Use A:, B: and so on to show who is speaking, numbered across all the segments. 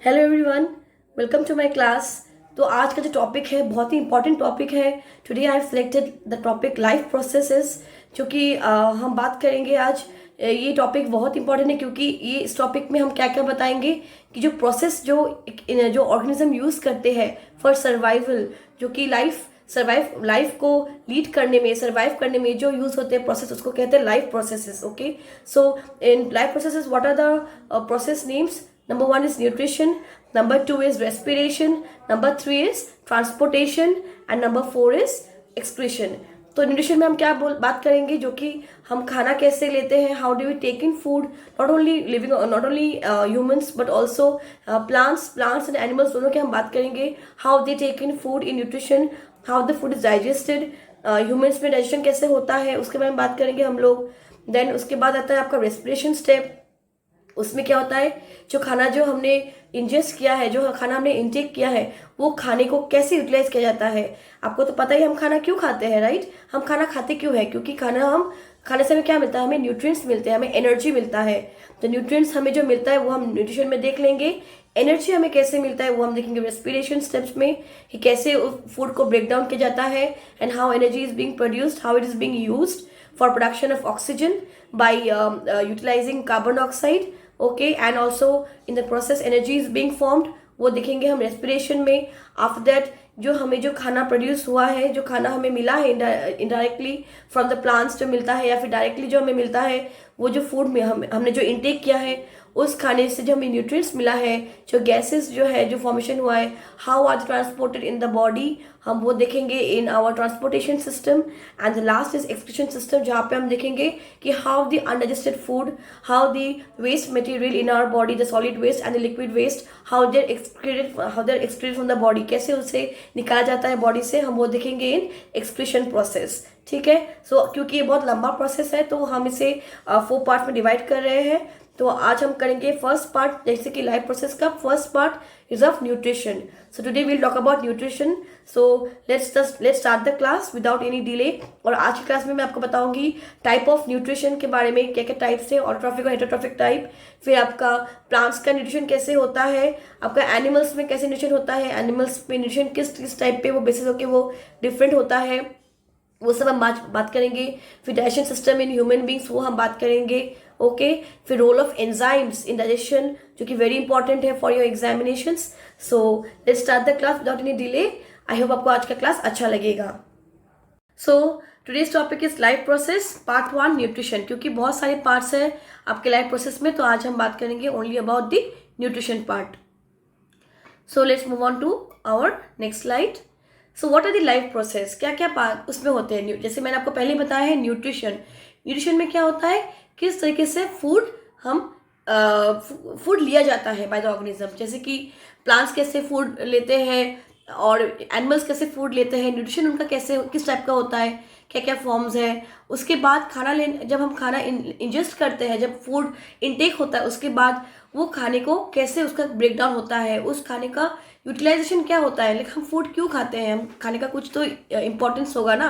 A: Hello everyone, welcome to my class. तो आज का जो टॉपिक है बहुत ही इंपॉर्टेंट टॉपिक है। Today I have selected the topic life processes, जो कि हम बात करेंगे आज। ये टॉपिक बहुत इंपॉर्टेंट है क्योंकि ये इस टॉपिक में हम क्या क्या बताएंगे कि जो प्रोसेस जो ऑर्गेनिज्म यूज़ करते हैं फॉर सर्वाइवल, जो कि लाइफ को लीड करने में, सर्वाइव करने में जो यूज होते हैं प्रोसेस, उसको कहते हैं life processes. Okay, so in life processes what are the process names? Number one is nutrition, number two is respiration, number three is transportation and number four is excretion. तो nutrition में हम क्या बात करेंगे, जो कि हम खाना कैसे लेते हैं, how do we take in food, not only humans but also plants and animals, दोनों की हम बात करेंगे। How they take in food in nutrition, how the food is digested, humans में डाइजेशन कैसे होता है उसके बारे में बात करेंगे हम लोग। देन उसके बाद आता है आपका रेस्पिरेशन स्टेप। उसमें क्या होता है, जो खाना जो हमने इंजेस्ट किया है, जो खाना हमने इंटेक किया है, वो खाने को कैसे यूटिलाइज किया जाता है। आपको तो पता ही हम खाना क्यों खाते हैं, राइट? हम खाना खाते क्यों है? क्योंकि हम खाने से हमें क्या मिलता है, हमें न्यूट्रिएंट्स मिलते हैं, हमें एनर्जी मिलता है। तो न्यूट्रिएंट्स हमें जो मिलता है वो हम न्यूट्रिशन में देख लेंगे। एनर्जी हमें कैसे मिलता है वो हम देखेंगे रेस्पिरेशन स्टेप्स में, कि कैसे फूड को ब्रेक डाउन किया जाता है and how energy is being produced, how it is being used for production of oxygen by utilizing carbon dioxide. Okay, and also in the process energy is being formed, वो देखेंगे हम respiration में। After that जो खाना produce हुआ है, जो खाना हमें मिला है इनडायरेक्टली फ्रॉम द प्लांट्स जो मिलता है, या फिर डायरेक्टली जो हमें मिलता है, वो जो फूड में हमने जो इंटेक किया है, उस खाने से जो हमें न्यूट्रिएंट्स मिला है, जो गैसेस जो है, जो फॉर्मेशन हुआ है, how are transported in the body, हम वो देखेंगे in our transportation system. And the last is excretion system, जहाँ पे हम देखेंगे कि how the undigested food, how the waste material in our body, the solid waste and the liquid waste, how they're excreted from the body, कैसे उसे निकाला जाता है बॉडी से, हम वो देखेंगे इन एक्सक्रीशन प्रोसेस। ठीक है, सो क्योंकि ये बहुत लंबा प्रोसेस है तो हम इसे 4 पार्ट में डिवाइड कर रहे हैं। तो आज हम करेंगे फर्स्ट पार्ट, जैसे कि लाइफ प्रोसेस का first part is of nutrition. So today we'll talk about nutrition. So let's start the class without any delay. और आज की क्लास में मैं आपको बताऊंगी टाइप ऑफ न्यूट्रिशन के बारे में, क्या क्या टाइप्स है, ऑटोट्रॉफिक और हेटरोट्रॉफिक टाइप। फिर आपका प्लांट्स का न्यूट्रिशन कैसे होता है, आपका एनिमल्स में कैसे न्यूट्रिशन होता है, एनिमल्स में न्यूट्रिशन किस टाइप पे वो बेसिस होकर वो डिफरेंट होता है, वो सब हम बात करेंगे। फिर digestion system in human beings, वो हम बात करेंगे। ओके, फिर role of enzymes in digestion, जो कि वेरी इंपॉर्टेंट है for your examinations. So let's start the class without any delay. I hope आपको आज का क्लास अच्छा लगेगा। So today's topic is life process part 1 nutrition. क्योंकि बहुत सारे पार्ट्स हैं आपके लाइफ प्रोसेस में, तो आज हम बात करेंगे only about the nutrition part. So let's move on to our next slide. So what are the life process, क्या क्या पार्ट उसमें होते हैं। जैसे मैंने आपको पहले बताया है न्यूट्रिशन में क्या होता है, किस तरीके से फूड लिया जाता है बाय द ऑर्गेनिज्म। जैसे कि प्लांट्स कैसे फूड लेते हैं और एनिमल्स कैसे फूड लेते हैं, न्यूट्रिशन उनका कैसे किस टाइप का होता है, क्या क्या फॉर्म्स है। उसके बाद जब हम खाना इंजेस्ट करते हैं, जब फूड इनटेक होता है, उसके बाद वो खाने को कैसे उसका ब्रेक डाउन होता है, उस खाने का यूटिलाइजेशन क्या होता है। लेकिन हम फूड क्यों खाते हैं, हम खाने का कुछ तो इम्पोर्टेंस होगा ना।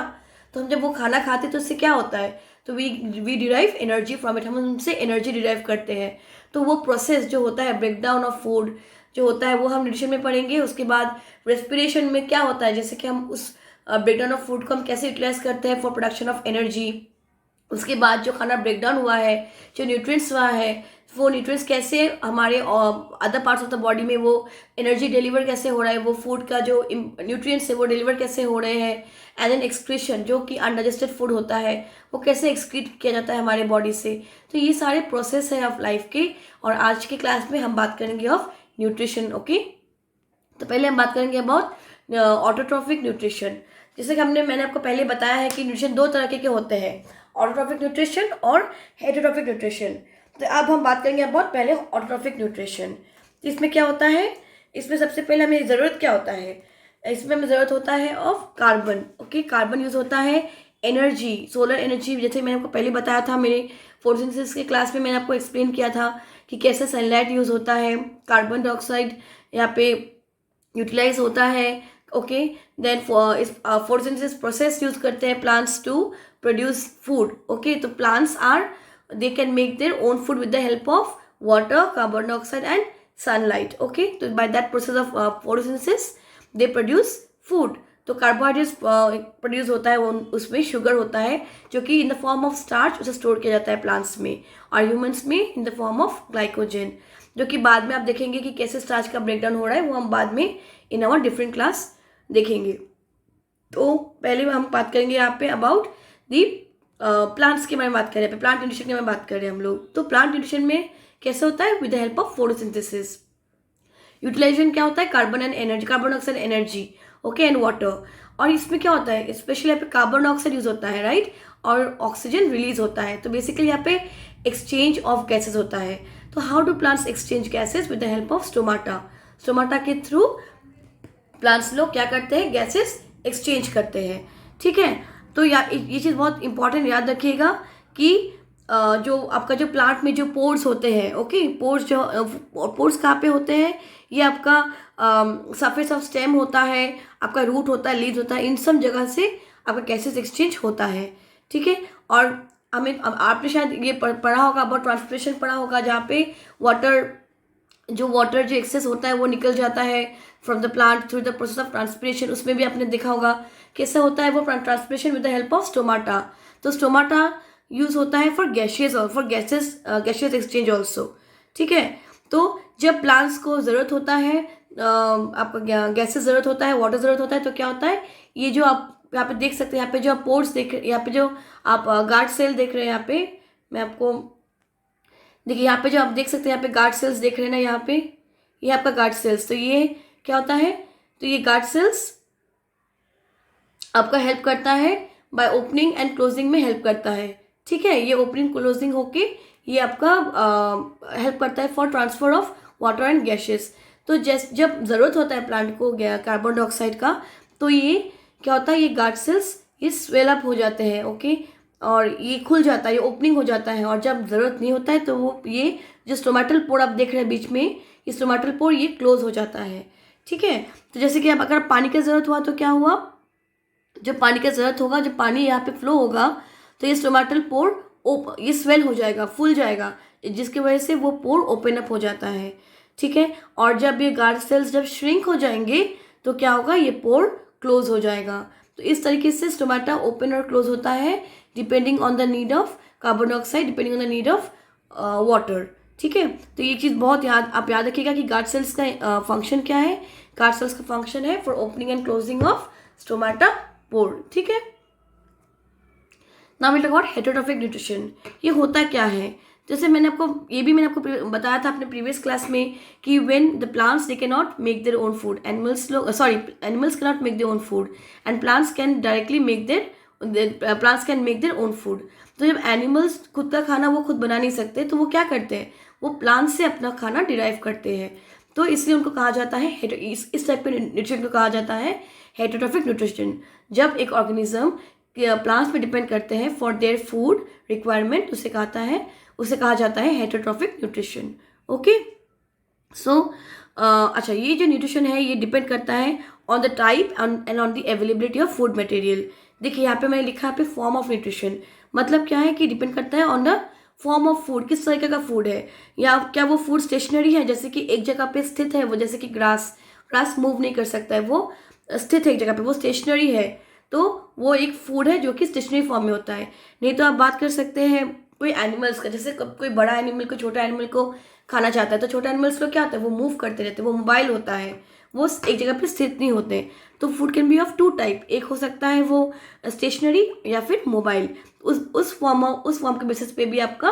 A: तो हम जब वो खाना खाते हैं तो उससे क्या होता है, तो we derive energy from it, हम उनसे एनर्जी डिराइव करते हैं। तो वो प्रोसेस जो होता है ब्रेक डाउन ऑफ फूड जो होता है, वो हम न्यूट्रिशन में पढ़ेंगे। उसके बाद रेस्पिरेशन में क्या होता है, जैसे कि हम उस ब्रेक डाउन ऑफ फूड को हम कैसे यूटिलाइज करते हैं फॉर प्रोडक्शन ऑफ एनर्जी। उसके बाद जो खाना ब्रेक डाउन हुआ है, जो न्यूट्रिएंट्स हुआ है, वो न्यूट्रिएंट्स कैसे हमारे other parts of the body में वो एनर्जी डिलीवर कैसे हो रहा है, वो फूड का जो न्यूट्रिएंट्स है वो डिलीवर कैसे हो रहे हैं। एंड देन एक्सक्रीशन, जो कि अनडाइजेस्टेड फूड होता है, वो कैसे एक्सक्रीट किया जाता है हमारे बॉडी से। तो ये सारे प्रोसेस है ऑफ लाइफ के, और आज के क्लास में हम बात करेंगे ऑफ न्यूट्रिशन। ओके, तो पहले हम बात करेंगे अबाउट ऑटोट्रॉफिक न्यूट्रिशन। जैसे कि मैंने आपको पहले बताया है कि न्यूट्रिशन 2 तरह के होते हैं, ऑटोट्रॉफिक न्यूट्रिशन और हेटरोट्रॉफिक न्यूट्रिशन। तो अब हम बात करेंगे बहुत पहले ऑटोट्रॉफिक न्यूट्रिशन। तो इसमें क्या होता है, इसमें सबसे पहले हमें ज़रूरत क्या होता है, इसमें हमें ज़रूरत होता है of carbon. Okay, carbon use होता है एनर्जी, सोलर एनर्जी। जैसे मैंने आपको पहले बताया था, मेरे फोटोसिंथेसिस के क्लास में मैंने आपको एक्सप्लेन किया था कि कैसे सनलाइट यूज़ होता है, कार्बन डाइऑक्साइड यहाँ पे यूटिलाइज होता है। Okay, then photosynthesis process use करते हैं plants to produce food. Okay, तो plants they can make their own food with the help of water, carbon dioxide and sunlight. Okay, तो by that process of photosynthesis they produce food. तो carbohydrates produce होता है, वो उसमें sugar होता है जो कि in the form of starch उसे स्टोर किया जाता है प्लांट्स में, और ह्यूमंस में in the form of glycogen, जो कि बाद में आप देखेंगे कि कैसे स्टार्च का ब्रेकडाउन हो रहा है, वो हम बाद में इन आवर डिफरेंट क्लास देखेंगे. तो पहले हम बात करेंगे यहाँ पे अबाउट दी प्लांट्स के बारे में बात करें, प्लांट न्यूट्रिशन के बारे में बात करें हम लोग. तो प्लांट न्यूट्रिशन में कैसे होता है? With the help of photosynthesis. Utilization क्या होता है? Carbon and energy, carbon dioxide energy, okay, and water. और इसमें क्या होता है? स्पेशली यहाँ पे कार्बन डाइऑक्साइड यूज होता है, राइट, और ऑक्सीजन रिलीज होता है. तो बेसिकली यहाँ पे एक्सचेंज ऑफ गैसेज होता है. तो how do plants exchange gases? With the help of stomata. Stomata के थ्रू प्लांट्स लोग क्या करते हैं? गैसेस एक्सचेंज करते हैं. ठीक है, तो ये चीज़ बहुत इंपॉर्टेंट याद रखिएगा कि जो आपका जो प्लांट में जो पोर्स होते हैं, ओके, पोर्स कहाँ पे होते हैं? ये आपका सरफेस ऑफ स्टेम होता है, आपका रूट होता है, लीव्स होता है, इन सब जगह से आपका गैसेस एक्सचेंज होता है. ठीक है, और हमें आपने शायद ये पढ़ा होगा, अबाउट ट्रांसपिरेशन पढ़ा होगा, जहाँ पे वाटर जो एक्सेस होता है वो निकल जाता है from the plant through the process of transpiration. उसमें भी आपने देखा होगा कैसे होता है वो transpiration with the help of stomata. तो स्टोमाटा यूज होता है फॉर गैसेस एक्सचेंज ऑल्सो. ठीक है, तो जब प्लांट्स को ज़रूरत होता है, आपका गैसेस ज़रूरत होता है, वाटर ज़रूरत होता है, तो क्या होता है? ये जो आप यहाँ पे देख सकते हैं, यहाँ पे जो आप पोर्स देख रहे हैं, यहाँ पे जो आप गार्ड सेल देख रहे हैं, यहाँ पे मैं आपको देखिए, यहाँ पे जो आप देख सकते हैं, यहाँ पे गार्ड सेल्स देख रहे हैं ना, यहाँ पे ये आपका गार्ड सेल्स. तो ये क्या होता है? तो ये गार्ड सेल्स आपका हेल्प करता है, बाय ओपनिंग एंड क्लोजिंग में हेल्प करता है. ठीक है, ये ओपनिंग क्लोजिंग होके ये आपका हेल्प करता है for transfer of water and gases. तो जब ज़रूरत होता है प्लांट को कार्बन डाइऑक्साइड का, तो ये क्या होता है? ये गार्ड सेल्स ये स्वेल अप हो जाते हैं, ओके, और ये खुल जाता है, ये ओपनिंग हो जाता है. और जब ज़रूरत नहीं होता है तो वो ये जो स्टोमेटल पोर आप देख रहे हैं बीच में, ये स्टोमेटल पोर ये क्लोज हो जाता है. ठीक है, तो जैसे कि अब अगर पानी की ज़रूरत हुआ तो क्या हुआ? जब पानी की ज़रूरत होगा, जब पानी यहाँ पे फ्लो होगा, तो ये स्टोमेटल पोर ये स्वेल हो जाएगा, फूल जाएगा, जिसकी वजह से वो पोर ओपन अप हो जाता है. ठीक है, और जब ये गार्ड सेल्स जब श्रिंक हो जाएंगे तो क्या होगा? ये पोर क्लोज हो जाएगा. तो इस तरीके से स्टोमेटा ओपन और क्लोज होता है depending on the need of carbon dioxide, depending on the need of water. ठीक है, तो ये चीज़ बहुत आप याद रखिएगा कि गार्ड सेल्स का फंक्शन क्या है? गार्ड सेल्स का फंक्शन है for opening and closing of stomata pore. ठीक है, now will talk about heterotrophic nutrition. ये होता क्या है? जैसे मैंने आपको बताया था अपने प्रीवियस क्लास में कि when the plants they can not make their own food, animals can not make their own food and plants can directly make their own food. तो जब एनिमल्स खुद का खाना वो खुद बना नहीं सकते, तो वो क्या करते हैं? वो प्लांट से अपना खाना डिराइव करते हैं. तो इसलिए उनको कहा जाता है इस टाइप के न्यूट्रिशन को कहा जाता है हेटेरोट्रॉफिक न्यूट्रिशन. जब एक ऑर्गेनिज्म प्लांट्स पे डिपेंड करते हैं फॉर देयर फूड रिक्वायरमेंट, उसे कहा जाता है हेटेरोट्रॉफिक न्यूट्रिशन. ओके, सो अच्छा, ये जो न्यूट्रिशन है ये डिपेंड करता है on the type and on the availability of food material. देखिए यहाँ पे मैंने लिखा है पे फॉर्म ऑफ न्यूट्रिशन. मतलब क्या है कि डिपेंड करता है on the form of food, किस तरीके का फूड है, या क्या वो फूड स्टेशनरी है, जैसे कि एक जगह पे स्थित है वो, जैसे कि ग्रास मूव नहीं कर सकता है, वो स्थित है एक जगह पे, वो स्टेशनरी है, तो वो एक फूड है जो कि स्टेशनरी फॉर्म में होता है. नहीं तो आप बात कर सकते हैं कोई एनिमल्स का, जैसे कोई बड़ा एनिमल को छोटा एनिमल को खाना चाहता है, तो छोटा एनिमल्स को क्या होता है? वो मूव करते रहते हैं, वो मोबाइल होता है, वो एक जगह पे स्थित नहीं होते. तो food can be of two type. एक हो सकता है वो स्टेशनरी या फिर मोबाइल. उस फॉर्म के बेसिस पे भी आपका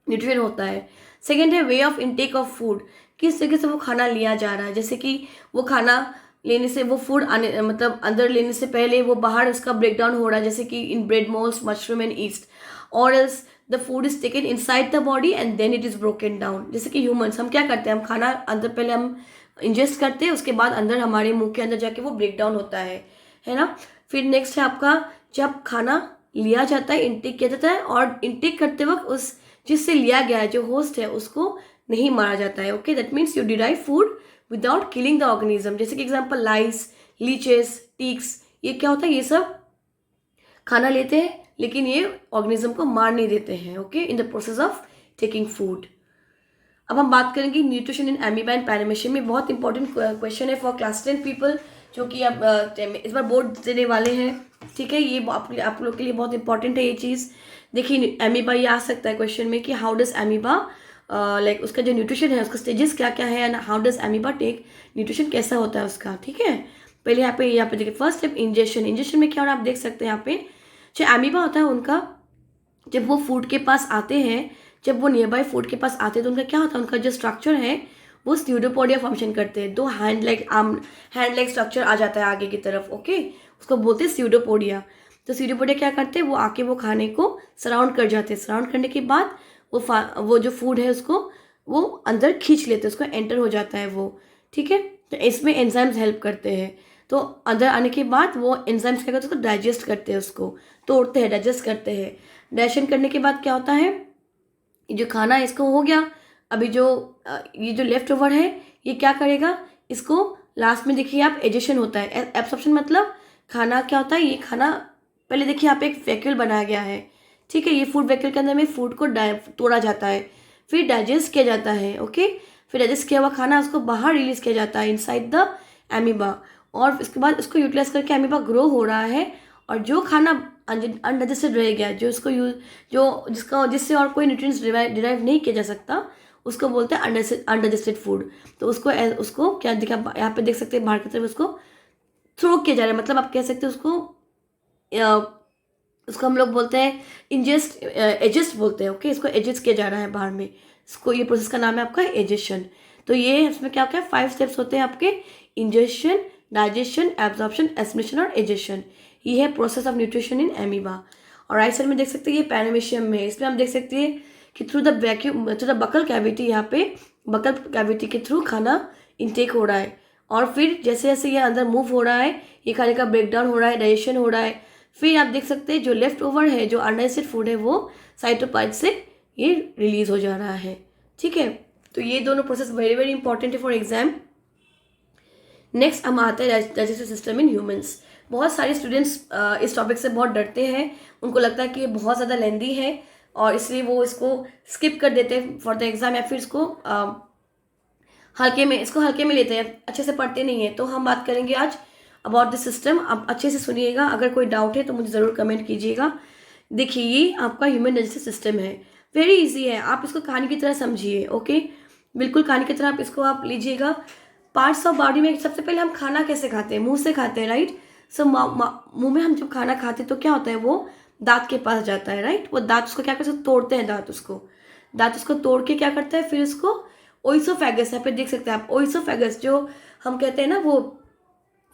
A: न्यूट्रिशन होता है. सेकेंड है way of intake of food. किस तरीके से वो खाना लिया जा रहा है, जैसे कि वो खाना लेने से, वो फूड अंदर लेने से पहले वो बाहर उसका ब्रेकडाउन हो रहा है, जैसे कि in bread moulds, mushroom and yeast, और else the food is taken inside the body and then it is broken down. जैसे कि ह्यूमंस, हम क्या करते हैं? हम खाना अंदर पहले हम इंजेस्ट करते हैं, उसके बाद अंदर हमारे मुंह के अंदर जाके वो ब्रेक डाउन होता है ना. फिर नेक्स्ट है आपका जब खाना लिया जाता है, इंटेक किया जाता है, और इंटेक करते वक्त उस जिससे लिया गया है, जो होस्ट है, उसको नहीं मारा जाता है. Okay, that means you derive food without killing the organism. जैसे कि एग्जाम्पल लाइस, लीचेस, टिक्स, ये क्या होता है? ये सब खाना लेते हैं लेकिन ये ऑर्गेनिज्म को मार नहीं देते हैं. Okay, in the process of taking food. अब हम बात करेंगे nutrition in amoeba and paramecium में। बहुत इंपॉर्टेंट क्वेश्चन है फॉर क्लास 10 पीपल, जो कि अब इस बार बोर्ड देने वाले हैं। ठीक है, ये आप लोग के लिए बहुत इंपॉर्टेंट है ये चीज़। देखिए एमीबा ये आ सकता है क्वेश्चन में कि हाउ डज एमीबा लाइक उसका जो न्यूट्रिशन है उसका स्टेजेस क्या क्या है and how does amoeba take nutrition, कैसा होता है उसका। ठीक है, पहले यहाँ पे देखिए फर्स्ट स्टेप इंजेक्शन। इंजेक्शन में क्या हो रहा है आप देख सकते हैं यहाँ पे, जो एमीबा होता है उनका जब वो फूड के पास आते हैं, जब वो नियर बाय फूड के पास आते हैं तो उनका क्या होता है, उनका जो स्ट्रक्चर है वो स्यूडोपोडिया फंक्शन करते हैं। दो हैंड लाइक स्ट्रक्चर आ जाता है आगे की तरफ। ओके, उसको बोलते हैं स्यूडोपोडिया। तो स्यूडोपोडिया क्या करते हैं, वो आके वो खाने को सराउंड कर जाते हैं। सराउंड करने के बाद वो जो फूड है उसको वो अंदर खींच लेते हैं, उसको एंटर हो जाता है वो। ठीक है, तो इसमें एंजाइम्स हेल्प करते हैं। तो अंदर आने के बाद वो एंजाइम्स क्या करते हैं, उसको डाइजेस्ट करते हैं, उसको तोड़ते हैं, डाइजेस्ट करते हैं। डाइजेशन करने के बाद क्या होता है, जो खाना है इसको हो गया। अभी जो ये जो लेफ्ट ओवर है ये क्या करेगा, इसको लास्ट में देखिए आप एजेशन होता है। एब्सॉर्प्शन मतलब खाना क्या होता है, ये खाना पहले देखिए यहाँ पे एक वैक्यूल बनाया गया है। ठीक है, ये फूड वैक्यूल के अंदर में फूड को तोड़ा जाता है, फिर डाइजेस्ट किया जाता है। ओके, फिर डाइजेस्ट किया हुआ खाना उसको बाहर रिलीज किया जाता है इनसाइड द एमीबा, और इसके बाद इसको यूटिलाइज करके एमीबा ग्रो हो रहा है। और जो खाना अनडाइजेस्टेड रह गया, जो इसको जिससे और कोई न्यूट्रिएंट्स डिराइव नहीं किया जा सकता, उसको बोलते हैं अनडाइजेस्टेड फूड। तो उसको क्या दिखा यहाँ पे देख सकते हैं, बाहर की तरफ उसको थ्रो किया जा रहा है। मतलब आप कह सकते हैं उसको हम लोग बोलते हैं एजेस्ट बोलते हैं। ओके, इसको एजेस्ट किया जा रहा है बाहर में, इसको ये प्रोसेस का नाम है आपका एजेशन। तो ये इसमें क्या क्या 5 स्टेप्स होते हैं आपके, इंजेशन, डाइजेशन, एब्जॉर्प्शन, एसिमिलेशन और एजेशन। ये है process of nutrition in amoeba. और राइट साइड में देख सकते हैं ये पैरामीशियम में, इसमें हम देख सकते हैं कि थ्रू द बकल कैविटी, यहाँ पे बकल कैविटी के थ्रू खाना इनटेक हो रहा है। और फिर जैसे जैसे ये अंदर मूव हो रहा है, ये खाने का ब्रेकडाउन हो रहा है, डाइजेशन हो रहा है। फिर आप देख सकते हैं जो लेफ्ट ओवर है, जो अनडाइजेस्टेड फूड है, वो साइटोप्लाज्म से ये रिलीज हो जा रहा है। ठीक है, तो ये दोनों प्रोसेस वेरी वेरी इंपॉर्टेंट है फॉर एग्जाम। नेक्स्ट हम आते हैं डाइजेस्टिव सिस्टम इन ह्यूमंस। बहुत सारे स्टूडेंट्स इस टॉपिक से बहुत डरते हैं, उनको लगता है कि ये बहुत ज़्यादा लेंदी है और इसलिए वो इसको स्किप कर देते हैं फॉर द एग्ज़ाम, या फिर इसको हल्के में लेते हैं, अच्छे से पढ़ते नहीं है। तो हम बात करेंगे आज अबाउट द सिस्टम। आप अच्छे से सुनिएगा, अगर कोई डाउट है तो मुझे ज़रूर कमेंट कीजिएगा। देखिए ये आपका ह्यूमन डाइजेस्टिव सिस्टम है, वेरी इजी है, आप इसको कहानी की तरह समझिए। ओके, बिल्कुल कहानी की तरह इसको आप लीजिएगा। पार्ट्स ऑफ बॉडी में सबसे पहले हम खाना कैसे खाते हैं, मुंह से खाते हैं, राइट। सो मुंह में हम जब खाना खाते हैं तो क्या होता है, वो दांत के पास जाता है, राइट। वो दांत उसको क्या करते हैं, तोड़ते हैं दांत उसको तोड़ के क्या करता है, फिर उसको ओइसोफेगस, यहाँ पे देख सकते हैं आप, ओइसोफेगस जो हम कहते हैं ना, वो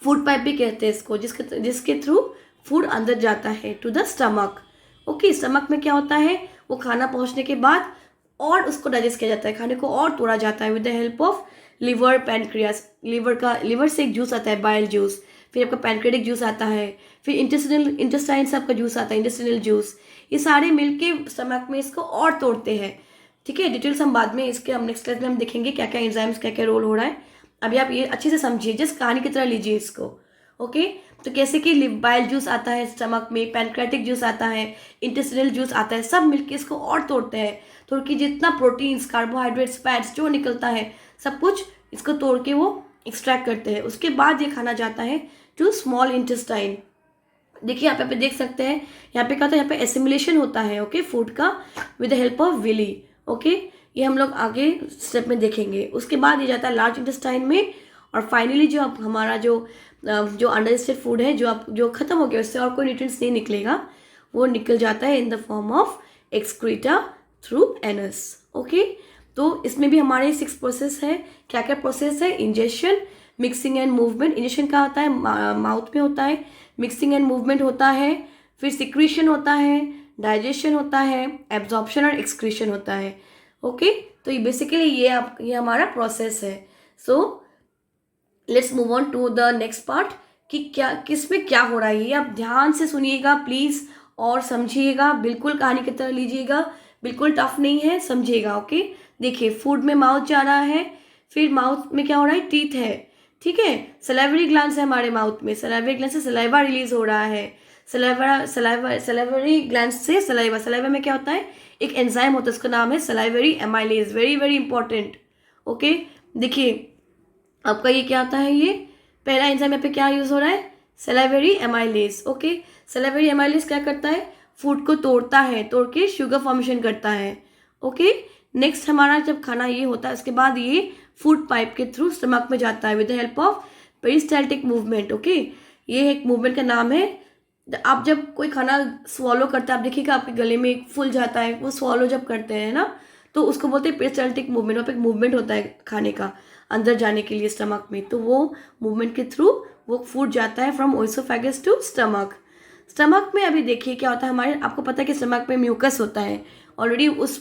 A: फूड पाइप भी कहते हैं इसको, जिसके थ्रू फूड अंदर जाता है to the stomach. Okay, stomach में क्या होता है, वो खाना पहुंचने के बाद और उसको डाइजेस्ट किया जाता है, खाने को और तोड़ा जाता है with the help of liver, pancreas. Liver से एक जूस आता है, बाइल जूस। फिर आपका पैनक्रियाटिक जूस आता है, फिर इंटेस्टाइन से आपका जूस आता है, इंटेस्टिनल जूस। ये सारे मिलके स्टमक में इसको और तोड़ते हैं। ठीक है, डिटेल्स हम बाद में इसके हम नेक्स्ट क्लास में हम देखेंगे क्या क्या एंजाइम्स क्या क्या रोल हो रहा है। अभी आप ये अच्छे से समझिए, जस्ट कहानी की तरह लीजिए इसको। ओके, तो कैसे कि बाइल जूस आता है स्टमक में, पैनक्रियाटिक जूस आता है, इंटेस्टिनल जूस आता है, सब मिलके इसको और तोड़ते हैं। तोड़ के जितना प्रोटीन्स, कार्बोहाइड्रेट्स, फैट्स जो निकलता है, सब कुछ इसको तोड़ के वो एक्सट्रैक्ट करते हैं। उसके बाद ये खाना जाता है टू स्मॉल इंटेस्टाइन। देखिए यहाँ पे देख सकते हैं, यहाँ पे क्या होता है, यहाँ पे एसिमिलेशन होता है, ओके, फूड का with the help of villi. Okay, ये हम लोग आगे स्टेप में देखेंगे। उसके बाद ये जाता है लार्ज इंटेस्टाइन में, और फाइनली जो अब हमारा जो अनडाइजेस्टेड फूड है, जो खत्म हो गया, उससे और कोई न्यूट्रिएंट्स नहीं निकलेगा, वो निकल जाता है इन the form of excreta through anus. Okay, तो इसमें भी हमारे 6 प्रोसेस है। क्या क्या प्रोसेस है, injection, mixing and movement. Injection क्या होता है, माउथ में होता है, मिक्सिंग एंड मूवमेंट होता है, फिर सिक्रीशन होता है, डाइजेशन होता है, एब्जॉर्प्शन और एक्सक्रीशन होता है। ओके, तो ये बेसिकली ये हमारा प्रोसेस है। So let's move on to the next part कि किसमें क्या हो रहा है। ये आप ध्यान से सुनिएगा प्लीज़ और समझिएगा, बिल्कुल कहानी की तरह लीजिएगा, बिल्कुल टफ नहीं है, समझिएगा। ओके, देखिए फूड में माउथ जा रहा है, फिर माउथ में क्या हो रहा है, टीथ है। ठीक है, सलाइवरी ग्लैंड्स है हमारे माउथ में, सलाइवरी ग्लैंड से सलाइवा रिलीज हो रहा है। सलाइवरी ग्लैंड से सलाइवा में क्या होता है, एक एंजाइम होता है, उसका नाम है salivary amylase, very very important. Okay, देखिए आपका ये क्या आता है, ये पहला एंजाइम यहाँ पे क्या यूज हो रहा है, salivary amylase. Okay, salivary amylase क्या करता है, फूड को तोड़ता है, तोड़ के शुगर फॉर्मेशन करता है। ओके, नेक्स्ट हमारा जब खाना ये होता है, उसके बाद ये फूड पाइप के थ्रू स्टमक में जाता है with the help of peristaltic movement. Okay, ये एक मूवमेंट का नाम है। आप जब कोई खाना स्वॉलो करते हैं, आप देखिएगा आपके गले में एक फूल जाता है, वो स्वॉलो जब करते हैं ना, तो उसको बोलते हैं पेरिस्टाल्टिक मूवमेंट। वहाँ पे एक मूवमेंट होता है खाने का अंदर जाने के लिए स्टमक में, तो वो मूवमेंट के थ्रू वो फूड जाता है from oesophagus to stomach. Stomach में अभी देखिए क्या होता है हमारे, आपको पता है कि स्टमक में म्यूकस होता है ऑलरेडी। उस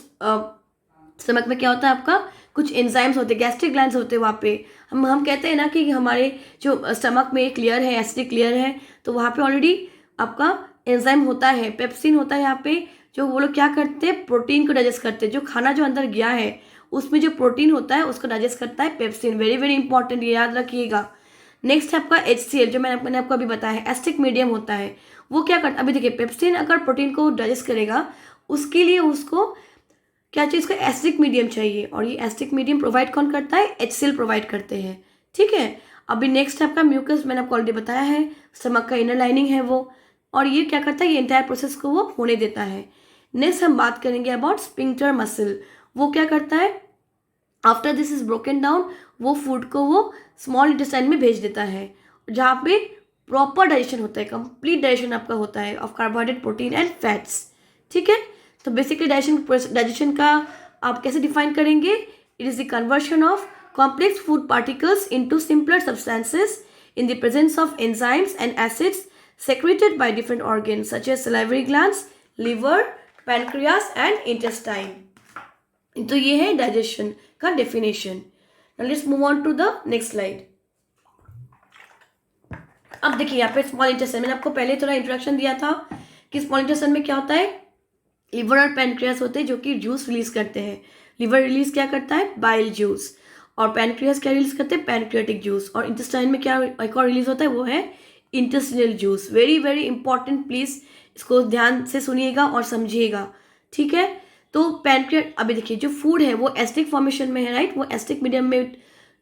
A: स्टमक में क्या होता है आपका, कुछ एंजाइम्स होते हैं, गैस्ट्रिक ग्लैंड्स होते हैं वहाँ पे। हम कहते हैं ना कि हमारे जो स्टमक में एक लेयर है, एसिडिक लेयर है, तो वहाँ पे ऑलरेडी आपका एंजाइम होता है, पेप्सिन होता है यहाँ पे, जो वो लोग क्या करते हैं, प्रोटीन को डाइजेस्ट करते हैं। जो खाना जो अंदर गया है उसमें जो प्रोटीन होता है उसको डाइजेस्ट करता है पेप्सिन, वेरी वेरी इंपॉर्टेंट, ये याद रखिएगा। नेक्स्ट है आपका HCl, जो मैंने आपको अभी बताया है, एसिडिक मीडियम होता है। वो क्या करता है, अभी देखिए पेप्सिन अगर प्रोटीन को डाइजेस्ट करेगा, उसके लिए उसको क्या चाहिए, इसको एसिडिक मीडियम चाहिए, और ये एसिडिक मीडियम प्रोवाइड कौन करता है, HCl प्रोवाइड करते हैं। ठीक है, अभी नेक्स्ट है आपका म्यूकस, मैंने आपको ऑलरेडी बताया है, स्टमक का इनर लाइनिंग है वो, और ये क्या करता है, ये एंटायर प्रोसेस को वो होने देता है। नेक्स्ट हम बात करेंगे अबाउट स्फिंक्टर मसल। वो क्या करता है, after this is broken down, वो फूड को वो स्मॉल इंटेस्टाइन में भेज देता है, जहाँ पे प्रॉपर डाइजेशन होता है, कंप्लीट डाइजेशन आपका होता है of carbohydrate, protein and fats. ठीक है, तो बेसिकली डाइजेशन का आप कैसे डिफाइन करेंगे, it is the conversion of complex food particles into simpler substances in the presence of enzymes and acids secreted by different organs such as salivary glands, liver, pancreas and intestine. तो ये है digestion का definition. Now let's move on to the next slide. अब देखिए यहाँ पे small intestine, मैंने आपको पहले थोड़ा इंट्रोडक्शन दिया था कि स्मॉल इंटेस्टाइन में क्या होता है, लिवर और पैनक्रियास होते हैं जो कि जूस रिलीज करते हैं। लिवर रिलीज क्या करता है, बाइल जूस, और पैनक्रियास क्या रिलीज करते हैं, पैनक्रियाटिक जूस, और इंटेस्टाइन में क्या एक और रिलीज होता है, वो है intestinal juice. Very very important, please इसको ध्यान से सुनिएगा और समझिएगा। ठीक है, तो पैनक्रियाट, अभी देखिए जो फूड है वो एसिडिक फॉर्मेशन में है, राइट, वो एसिडिक मीडियम में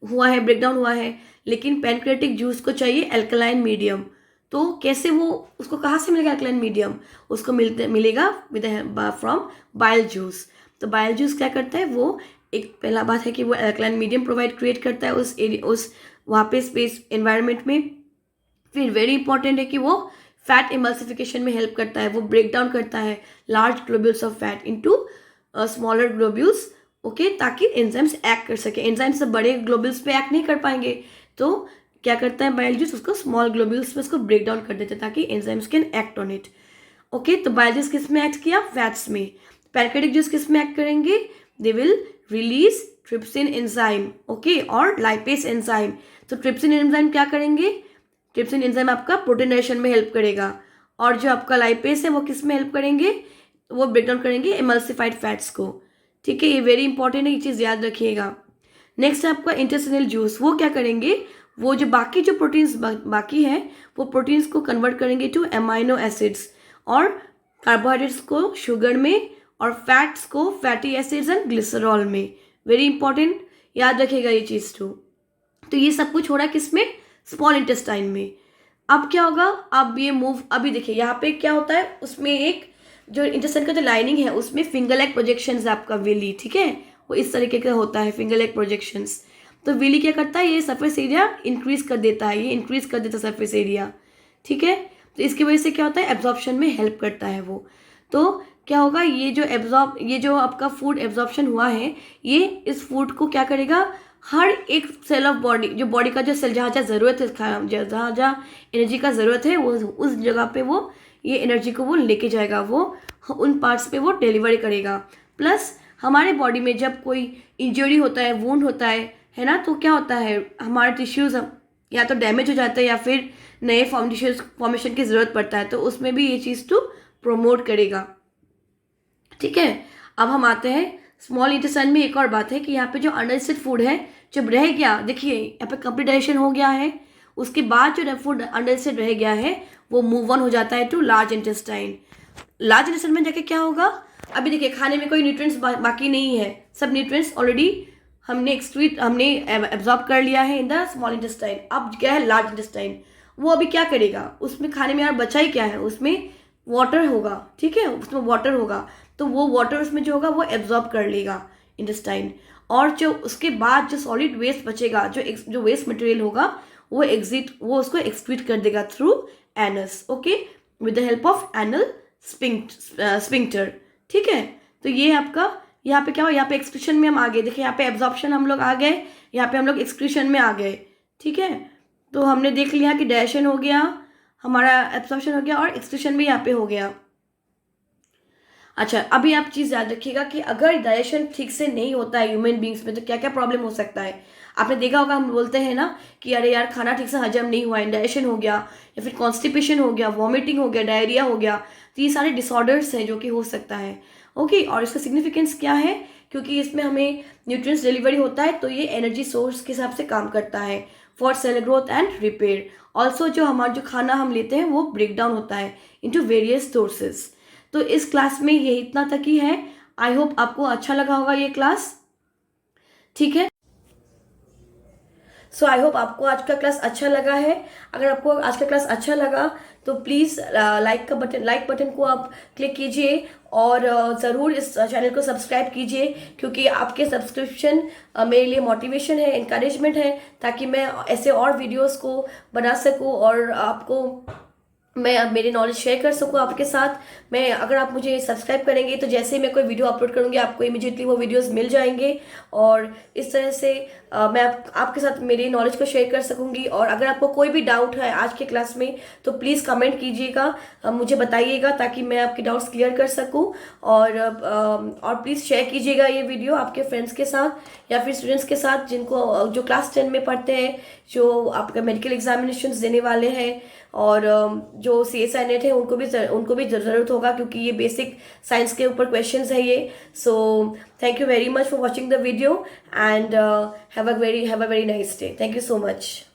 A: हुआ है, ब्रेकडाउन हुआ है, लेकिन पैनक्रियाटिक जूस को चाहिए एल्कलाइन मीडियम। तो कैसे वो, उसको कहाँ से मिलेगा एल्कलाइन मीडियम, उसको मिलेगा विद फ्रॉम बाइल जूस। तो बाइल जूस क्या करता है, वो एक पहला बात है कि वो एल्कलाइन मीडियम प्रोवाइड क्रिएट करता है उस एरिया, उस वहाँ पे स्पेस एनवायरनमेंट में। फिर वेरी इंपॉर्टेंट है कि वो फैट इमल्सिफिकेशन में हेल्प करता है, वो ब्रेक डाउन करता है large globules of fat into smaller globules. Okay, ताकि एंजाइम्स एक्ट कर सके। एंजाइम्स सब बड़े ग्लोब्यूल्स पे एक्ट नहीं कर पाएंगे, तो क्या करता है बाइल जूस, उसको स्मॉल ग्लोब्यूल्स में उसको ब्रेक डाउन कर देते हैं ताकि enzymes can act on it. Okay, तो बाइल जूस किस में एक्ट किया, फैट्स में। पैनक्रियाटिक जूस किस में एक्ट करेंगे, they will release trypsin enzyme, okay, और लाइपेज एंजाइम। तो ट्रिप्सिन एंजाइम क्या करेंगे, ट्रिप्सिन एंजाइम आपका प्रोटीन डाइजेशन में हेल्प करेगा, और जो आपका लाइपेज है वो किस में हेल्प करेंगे, वो ब्रेक डाउन करेंगे एमल्सिफाइड फैट्स को। ठीक है, ये वेरी इंपॉर्टेंट है, ये चीज़ याद रखिएगा। नेक्स्ट है आपका इंटेस्टिनल जूस, वो क्या करेंगे, वो जो बाकी जो प्रोटीन्स बाकी है वो प्रोटीन्स को कन्वर्ट करेंगे टू एमाइनो एसिड्स, और कार्बोहाइड्रेट्स को शुगर में, और फैट्स को फैटी एसिड्स एंड ग्लिसरॉल में। वेरी इंपॉर्टेंट, याद रखिएगा ये चीज़ तो ये सब कुछ हो रहा है किसमें, स्मॉल इंटेस्टाइन में। अब क्या होगा, अब ये मूव, अभी देखिए यहाँ पे क्या होता है, उसमें एक जो इंटेस्टाइन का जो लाइनिंग है उसमें फिंगर लेग प्रोजेक्शंस है आपका विली। ठीक है, वो इस तरीके का होता है फिंगर लेग प्रोजेक्शंस। तो विली क्या करता है, ये सरफेस एरिया इंक्रीज कर देता है, ये इंक्रीज कर देता है सरफेस एरिया। ठीक है, तो इसकी वजह से क्या होता है, एब्जॉर्प्शन में हेल्प करता है वो। तो क्या होगा, ये जो आपका फूड एब्जॉर्प्शन हुआ है, ये इस फूड को क्या करेगा, हर एक सेल ऑफ बॉडी, जो बॉडी का जो सेल जहाँ जहाँ ज़रूरत है, जहाँ जहाँ एनर्जी का ज़रूरत है, वो उस जगह पे वो ये एनर्जी को वो लेके जाएगा, वो उन पार्ट्स पे वो डिलीवरी करेगा। प्लस हमारे बॉडी में जब कोई इंजरी होता है, वुंड होता है ना, तो क्या होता है, हमारे टिश्यूज़ या तो डैमेज हो जाता है या फिर नए फॉर्मेशन की ज़रूरत पड़ता है, तो उसमें भी ये चीज़ तो प्रोमोट करेगा। ठीक है, अब हम आते हैं स्मॉल इंटेस्टाइन में। एक और बात है कि यहाँ पे जो अनडाइजेस्टेड फूड है जब रह गया, देखिए यहाँ पे कंप्लीट डाइजेशन हो गया है, उसके बाद जो फूड अंडर से रह गया है वो मूव ऑन हो जाता है to large intestine. Large intestine में जाके क्या होगा, अभी देखिए खाने में कोई न्यूट्रिएंट्स बाकी नहीं है, सब न्यूट्रिएंट्स ऑलरेडी हमने एब्जॉर्ब कर लिया है इन द स्मॉल इंटेस्टाइन। अब क्या है लार्ज इंटेस्टाइन, वो अभी क्या करेगा, उसमें खाने में यार बचा ही क्या है, उसमें वाटर होगा, ठीक है, उसमें वाटर होगा, तो वो वाटर उसमें जो होगा वो एब्जॉर्ब कर लेगा इंटेस्टाइन। और जो उसके बाद जो सॉलिड वेस्ट बचेगा, जो वेस्ट मटेरियल होगा वो उसको एक्सक्रीट कर देगा through anus, okay, with the help of anal sphincter, ठीक है। तो ये आपका यहाँ पे क्या हो, यहाँ पे एक्सक्रीशन में हम आ गए, देखिए यहाँ पे एब्जॉर्प्शन हम लोग आ गए, यहाँ पे हम लोग एक्सक्रीशन में आ गए, ठीक है। तो हमने देख लिया कि डाइजेशन हो गया, हमारा एब्जॉर्प्शन हो गया और एक्सक्रीशन भी यहाँ पे हो गया। अच्छा, अभी आप चीज़ याद रखिएगा कि अगर डाइजेशन ठीक से नहीं होता है ह्यूमन बींग्स में तो क्या क्या प्रॉब्लम हो सकता है। आपने देखा होगा, हम बोलते हैं ना कि अरे यार खाना ठीक से हजम नहीं हुआ, इंडाइजेशन हो गया, या फिर कॉन्स्टिपेशन हो गया, वॉमिटिंग हो गया, डायरिया हो गया। तो ये सारे डिसऑर्डर्स हैं जो कि हो सकता है, ओके। और इसका सिग्निफिकेंस क्या है, क्योंकि इसमें हमें न्यूट्रिएंट्स डिलीवरी होता है, तो ये एनर्जी सोर्स के हिसाब से काम करता है for sale growth and repair. Also जो हमारा जो खाना हम लेते हैं वो ब्रेक डाउन होता है इंटू वेरियस सोर्सेज। तो इस क्लास में ये इतना तक ही है। आई होप आपको अच्छा लगा होगा ये क्लास, ठीक है। सो आई होप आपको आज का क्लास अच्छा लगा है। अगर आपको आज का क्लास अच्छा लगा तो प्लीज़ लाइक बटन को आप क्लिक कीजिए और ज़रूर इस चैनल को सब्सक्राइब कीजिए, क्योंकि आपके सब्सक्रिप्शन मेरे लिए मोटिवेशन है, इनकरेजमेंट है, ताकि मैं ऐसे और वीडियोस को बना सकूं और आपको मैं मेरी नॉलेज शेयर कर सकूं आपके साथ। मैं अगर आप मुझे सब्सक्राइब करेंगे तो जैसे ही मैं कोई वीडियो अपलोड करूंगी आपको इमीडिएटली वो वीडियोस मिल जाएंगे, और इस तरह से मैं आपके साथ मेरी नॉलेज को शेयर कर सकूंगी। और अगर आपको कोई भी डाउट है आज के क्लास में तो प्लीज़ कमेंट कीजिएगा, मुझे बताइएगा, ताकि मैं आपके डाउट्स क्लियर कर सकूँ। और प्लीज़ शेयर कीजिएगा ये वीडियो आपके फ्रेंड्स के साथ या फिर स्टूडेंट्स के साथ जिनको जो क्लास 10 में पढ़ते हैं, जो आपका मेडिकल एग्जामिनेशंस देने वाले हैं, और जो CSI नेट है उनको भी ज़रूरत होगा, क्योंकि ये बेसिक साइंस के ऊपर क्वेश्चंस है ये। So thank you very much for watching the video and have a very nice day. Thank you so much.